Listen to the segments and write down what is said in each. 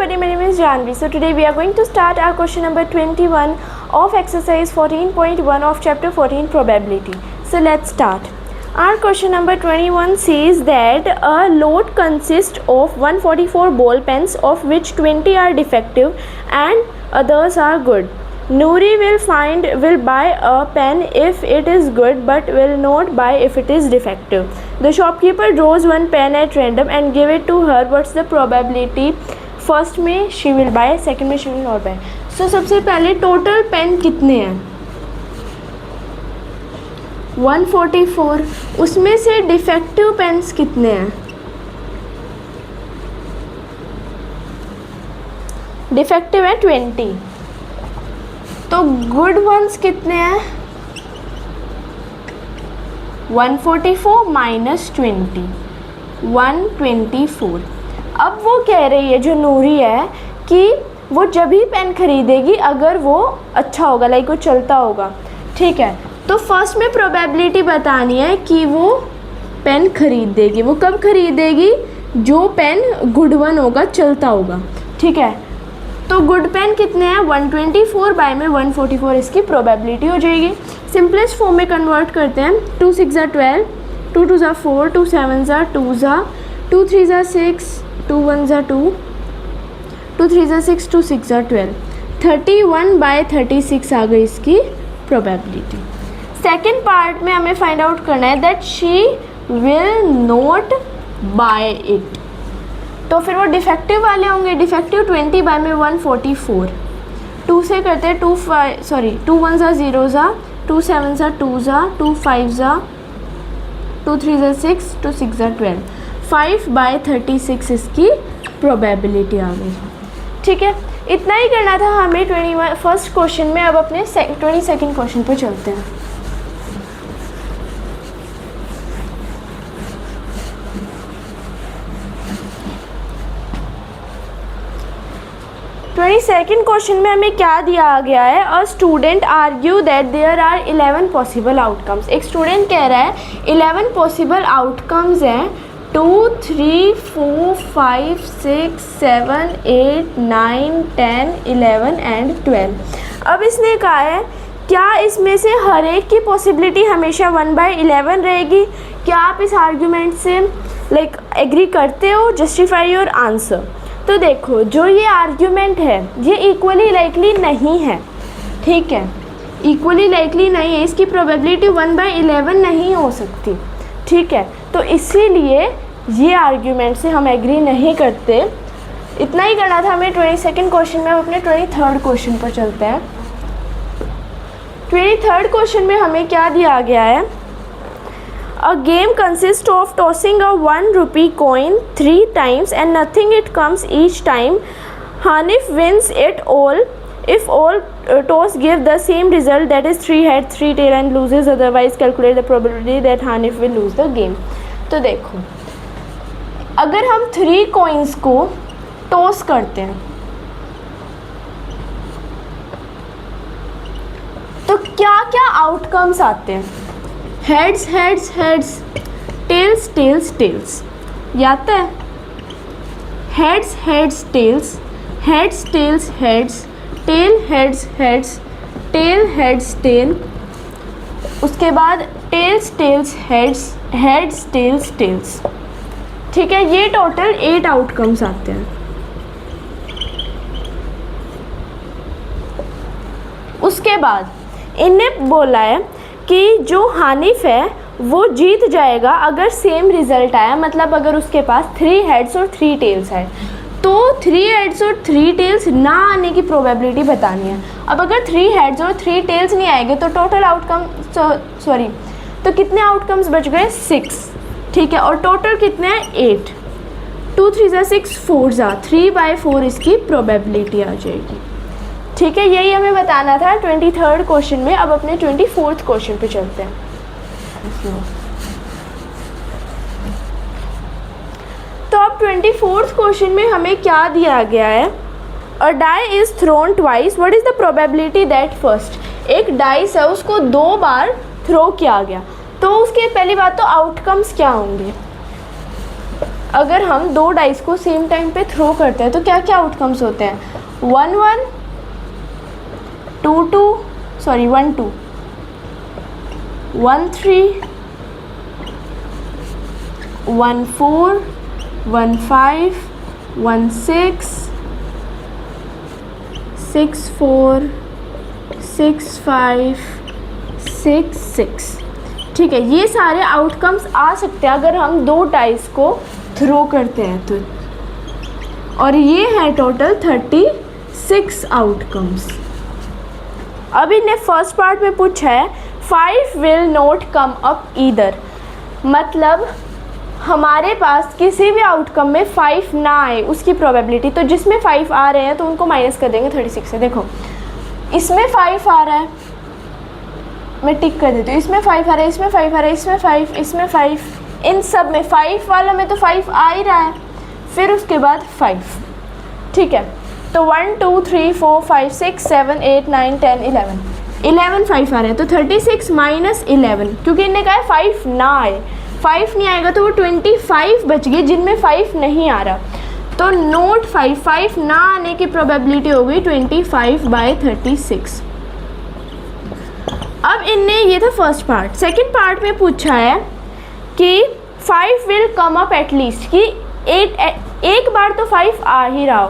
everybody, my name is Janvi. So today we are going to start our question number 21 of exercise 14.1 of chapter 14 probability. So let's start. Our question number 21 says that a load consists of 144 ball pens, of which 20 are defective and others are good. Noori will buy a pen if it is good but will not buy if it is defective. The shopkeeper draws one pen at random and give it to her. What's the probability? First में she will buy, second में she will not buy. So सबसे पहले total pen कितने हैं? 144. उसमें से defective pens कितने हैं? डिफेक्टिव है 20. तो गुड वंस कितने हैं? 144 माइनस 20, 124. अब वो कह रही है जो नूरी है कि वो जब ही पेन खरीदेगी अगर वो अच्छा होगा, लाइक वो चलता होगा. ठीक है, तो फर्स्ट में प्रोबेबिलिटी बतानी है कि वो पेन खरीद देगी. वो कब खरीदेगी? जो पेन गुड वन होगा, चलता होगा. ठीक है, तो गुड पेन कितने हैं? 124 बाय में 144 इसकी प्रोबेबिलिटी हो जाएगी. सिंपलेस्ट फॉर्म में कन्वर्ट करते हैं. 2 6 ज़ा 12, 2 2 ज़ा 4, 2 7 ज़ा 2 ज़ा, 2 3 ज़ा 6, 2 1 ज़ा 2, 2 3 ज़ा 6, 2 6 ज़ा 12. 31 बाय 36 आ गई इसकी प्रोबेबिलिटी. सेकेंड पार्ट में हमें फाइंड आउट करना है that she will not buy it. तो फिर वो डिफेक्टिव वाले होंगे. डिफेक्टिव 20 बाय में 144. 2 से करते हैं 2 1 ज़ा 0 ज़ा, 2 7 ज़ा 2 ज़ा, 2 5 ज़ा, 2 3 ज़ा 6, 2 6 ज़ा 12. 5 बाय 36 इसकी प्रोबेबिलिटी आ गई. ठीक है, इतना ही करना था हमें 21st क्वेश्चन में. अब अपने 22nd क्वेश्चन पर चलते हैं. सेकेंड क्वेश्चन में हमें क्या दिया गया है? A student argue that there are 11 possible outcomes. एक स्टूडेंट कह रहा है 11 पॉसिबल आउटकम्स हैं. 2 3 4 5 6 7 8 9 10 11 एंड 12. अब इसने कहा है क्या इसमें से हर एक की पॉसिबिलिटी हमेशा 1/11 रहेगी? क्या आप इस आर्ग्यूमेंट से लाइक एग्री करते हो? Justify your answer. तो देखो, जो ये आर्ग्यूमेंट है ये इक्वली लाइकली नहीं है. ठीक है, इक्वली लाइकली नहीं है. इसकी प्रोबेबिलिटी 1/11 नहीं हो सकती. ठीक है, तो इसीलिए ये आर्ग्यूमेंट से हम एग्री नहीं करते. इतना ही करना था हमें 22nd क्वेश्चन में. अब अपने 23rd क्वेश्चन पर चलते हैं. 23rd क्वेश्चन में हमें क्या दिया गया है? A game consists of tossing a 1 rupee coin 3 times and nothing it comes each time. Hanif wins it all if all toss give the same result, that is 3 head 3 tail, and loses otherwise. Calculate the probability that Hanif will lose the game. तो देखो, अगर हम 3 coins को toss करते हैं तो क्या क्या आउटकम्स आते हैं? Heads heads heads, tails tails tails. याद है? Heads heads tails, heads tails heads, tail heads heads, tail heads tail. उसके बाद tails tails heads, heads tails tails. ठीक है, ये टोटल 8 आउटकम्स आते हैं. उसके बाद इनने बोला है कि जो हानिफ है वो जीत जाएगा अगर सेम रिज़ल्ट आया. मतलब अगर उसके पास 3 हेड्स और 3 टेल्स है तो 3 हेड्स और 3 टेल्स ना आने की प्रोबेबिलिटी बतानी है. अब अगर 3 हेड्स और 3 टेल्स नहीं आएंगे तो टोटल आउटकम तो कितने आउटकम्स बच गए? 6. ठीक है, और टोटल कितने हैं? 8. 2 3 ज़ा 6, 4 ज़ा 3/4 इसकी प्रोबेबिलिटी आ जाएगी. ठीक है, यही हमें बताना था 23rd क्वेश्चन में. अब अपने 24th क्वेश्चन पे चलते हैं. तो अब 24th क्वेश्चन में हमें क्या दिया गया है? A die is thrown twice, what is the probability that first. एक डाइस है, उसको 2 बार थ्रो किया गया, तो उसके पहली बात तो आउटकम्स क्या होंगे? अगर हम दो डाइस को सेम टाइम पे थ्रो करते हैं तो क्या क्या आउटकम्स होते हैं? 1 1 2 2 सॉरी 1 2 1 3 1 4 1 5 1 6 6 4 6 5 6 6। ठीक है, ये सारे आउटकम्स आ सकते हैं अगर हम दो डाइस को थ्रो करते हैं तो। और ये है टोटल 36 आउटकम्स। अब इन्हें फर्स्ट पार्ट में पूछा है 5 will not come up either, मतलब हमारे पास किसी भी आउटकम में 5 ना आए उसकी प्रोबेबिलिटी। तो जिसमें 5 आ रहे हैं तो उनको माइनस कर देंगे 36 से। देखो इसमें 5 आ रहा है, मैं टिक कर देती हूँ, इसमें 5 आ रहा है, इसमें 5 आ रहा है, इसमें 5, इसमें 5, इन सब में 5 वाला में तो 5 आ ही रहा है, फिर उसके बाद 5। ठीक है, तो 1 2 3 4 5 6 7 8 9 10 11 5 आ रहे हैं, तो 36 माइनस 11, क्योंकि इन्हें कहा है 5 ना आए, 5 नहीं आएगा तो वो 25 बच गए जिनमें 5 नहीं आ रहा। तो नोट 5 ना आने की प्रोबेबिलिटी हो गई 25/36। अब इनने, ये था फर्स्ट पार्ट। सेकंड पार्ट में पूछा है कि 5 विल कम अप एटलीस्ट, कि एक बार तो 5 आ ही रहा हो।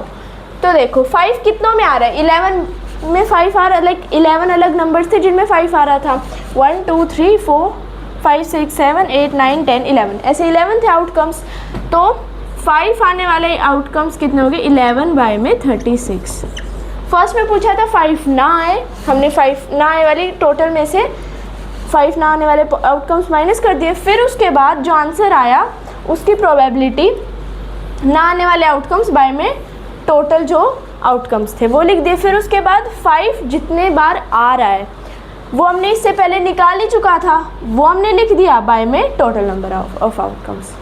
तो देखो 5 कितनों में आ रहा है? 11 में 5 आ रहा है, लाइक 11 अलग नंबर्स थे जिनमें 5 आ रहा था। 1 2 3 4 5 6 7 8 9 10 11, ऐसे 11 थे आउटकम्स। तो 5 आने वाले आउटकम्स कितने हो गए? 11/36। फर्स्ट में पूछा था 5 ना आए, हमने 5 ना आए वाली टोटल में से 5 ना आने वाले आउटकम्स माइनस कर दिए। फिर उसके बाद जो आंसर आया उसकी प्रोबेबिलिटी ना आने वाले आउटकम्स बाय में टोटल जो आउटकम्स थे वो लिख दिए। फिर उसके बाद 5 जितने बार आ रहा है वो हमने इससे पहले निकाल ही चुका था, वो हमने लिख दिया बाय में टोटल नंबर ऑफ आउटकम्स।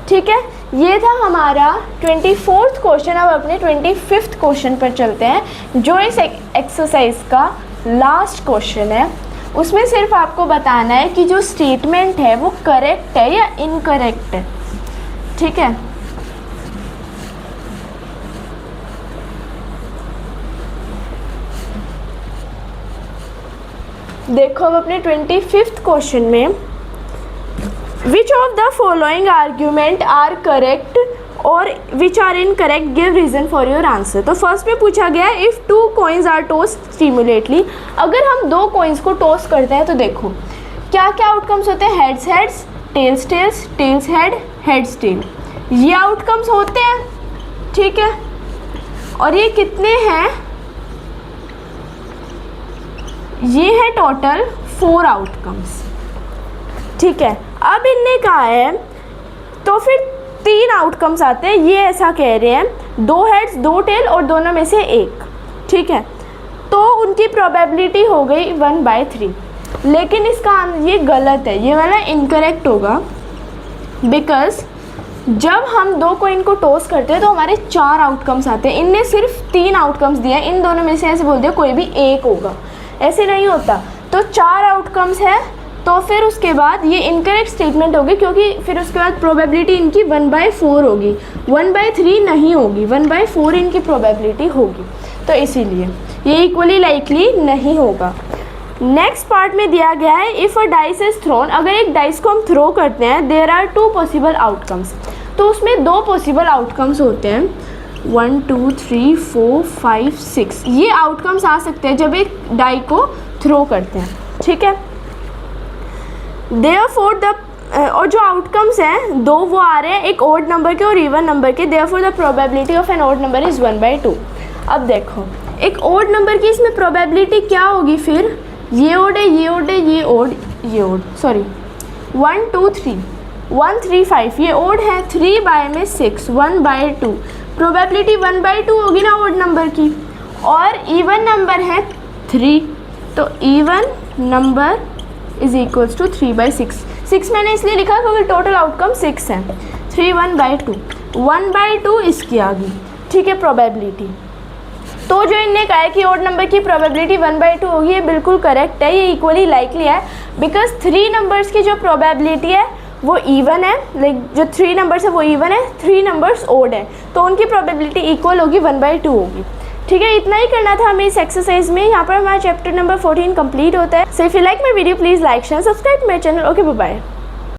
ठीक है, ये था हमारा 24th क्वेश्चन। अब अपने 25th क्वेश्चन पर चलते हैं, जो इस एक्सरसाइज का लास्ट क्वेश्चन है। उसमें सिर्फ आपको बताना है कि जो स्टेटमेंट है वो करेक्ट है या इनकरेक्ट है। ठीक है, देखो अब अपने 25th क्वेश्चन में which of the following argument are correct और which are incorrect, give reason for your answer. तो फर्स्ट में पूछा गया है if 2 coins are tossed simultaneously, अगर हम 2 कॉइन्स को टॉस करते हैं तो देखो क्या क्या आउटकम्स होते हैं? Heads heads, tails tails, tails head, heads tail, ये आउटकम्स होते हैं। ठीक है, और ये कितने हैं? ये है टोटल 4 आउटकम्स। ठीक है, अब इनने कहा है तो फिर 3 आउटकम्स आते हैं, ये ऐसा कह रहे हैं 2 हेड्स 2 टेल और दोनों में से एक। ठीक है, तो उनकी प्रोबेबिलिटी हो गई 1/3। लेकिन इसका ये गलत है, ये वाला इनकरेक्ट होगा, बिकॉज जब हम 2 कॉइन को टॉस करते हैं तो हमारे 4 आउटकम्स आते हैं। इनने सिर्फ 3 आउटकम्स दिए हैं, इन दोनों में से ऐसे बोल दिया कोई भी एक होगा, ऐसे नहीं होता। तो 4 आउटकम्स है, तो फिर उसके बाद ये इनकरेक्ट स्टेटमेंट होगी, क्योंकि फिर उसके बाद प्रोबेबिलिटी इनकी 1/4 होगी, 1/3 नहीं होगी, 1/4 इनकी प्रोबेबिलिटी होगी। तो इसीलिए ये इक्वली लाइकली नहीं होगा। नेक्स्ट पार्ट में दिया गया है if a dice is throne, अगर एक डाइस को हम थ्रो करते हैं देयर आर 2 पॉसिबल आउटकम्स, तो उसमें 2 पॉसिबल आउटकम्स होते हैं 1 2 3 4 5 6, ये आउटकम्स आ सकते हैं जब एक डाई को थ्रो करते हैं। ठीक है, देयरफॉर द और जो आउटकम्स हैं 2 वो आ रहे हैं एक ऑड नंबर के और इवन नंबर के, therefore the probability of an odd number is 1/2। अब देखो एक ऑड नंबर की इसमें प्रोबेबिलिटी क्या होगी? फिर ये ऑड है, ये ऑड है, ये ऑड, ये ऑड, सॉरी 1 2 3 1 3 5, ये ऑड है, 3/6 1/2, प्रोबेबिलिटी 1/2 होगी ना ऑड नंबर की, और इवन नंबर है 3, तो even number is equals to 3/6। 6 मैंने इसलिए लिखा क्योंकि टोटल आउटकम 6 है। 3 1/2, 1/2 इसकी आ गई। ठीक है, प्रोबेबिलिटी। तो जो इनने कहा है कि ऑड नंबर की प्रोबेबिलिटी 1/2 होगी, ये बिल्कुल करेक्ट है, ये इक्वली लाइकली है, बिकॉज 3 नंबर्स की जो प्रोबेबिलिटी है वो इवन है, लाइक जो 3 नंबर्स है वो इवन है, 3 नंबर्स ओड है, तो उनकी प्रोबेबिलिटी इक्वल होगी 1/2 होगी। ठीक है, इतना ही करना था हमें इस एक्सरसाइज में। यहाँ पर हमारा चैप्टर नंबर 14 कंप्लीट होता है। So if you like my video please like share subscribe my channel. Okay, bye bye.